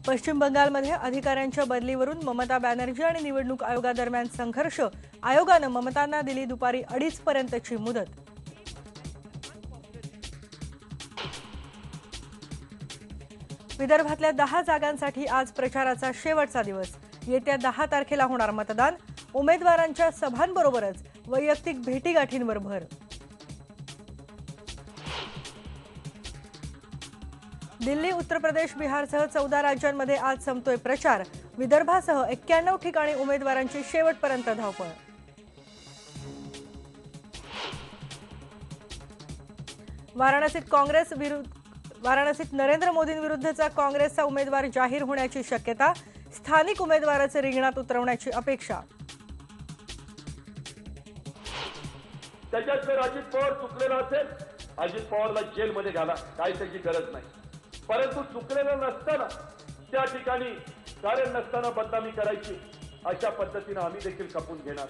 पश्चिम बंगालमध्ये अधिकाऱ्यांच्या बदलीवरून ममता बॅनर्जी आणि निवडणूक आयोगादरम्यान संघर्ष। आयोगाने ममतांना दिली दुपारी 2:30 पर्यंतची मुदत। विदर्भातल्या 10 जागांसाठी आज प्रचाराचा शेवटचा दिवस। येत्या 10 तारखेला होणार मतदान। उमेदवारांच्या सभांबरोबरच वैयक्तिक भेटीगाठींवर भर। दिल्ली, उत्तर प्रदेश, बिहारसह 14 राज्यांमध्ये आज संपतोय प्रचार। विदर्भासह 91 ठिकाणी उमेदवारांची शेवटपर्यंत धावपळ। वाराणसीत नरेंद्र मोदींविरुद्धचा काँग्रेसचा उमेदवार जाहीर होण्याची शक्यता। स्थानिक उमेदवाराचे रिंगणात उतरवण्याची अपेक्षा। त्याच्यात जर अजित पवार चुकलेला असेल, अजित पवारला जेलमध्ये घाला, काही त्याची गरज नाही। परंतु चुकलेलं नसताना त्या ठिकाणी कारण नसताना बदनामी करायची, अशा पद्धतीने आम्ही देखील खपून घेणार।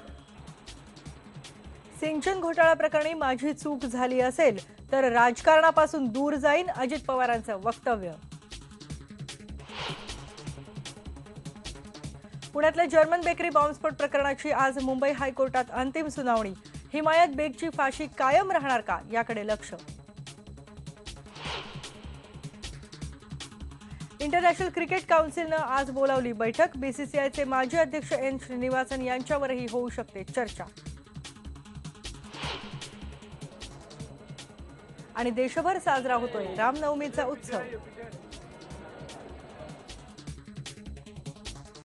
सिंचन घोटाळा प्रकरणी माझी चूक झाली असेल तर राजकारणापासून दूर जाईन, अजित पवारांचं वक्तव्य। पुण्यातल्या जर्मन बेकरी बॉम्बस्फोट प्रकरणाची आज मुंबई हायकोर्टात अंतिम सुनावणी। हिमायत बेगची फाशी कायम राहणार का, याकडे लक्ष। इंटरनॅशनल क्रिकेट काउन्सिलने आज बोलावली बैठक। बीसीसीआयचे माजी अध्यक्ष एन श्रीनिवासन यांच्यावरही होऊ शकते चर्चा। आणि देशभर साजरा होतोय रामनवमीचा उत्सव।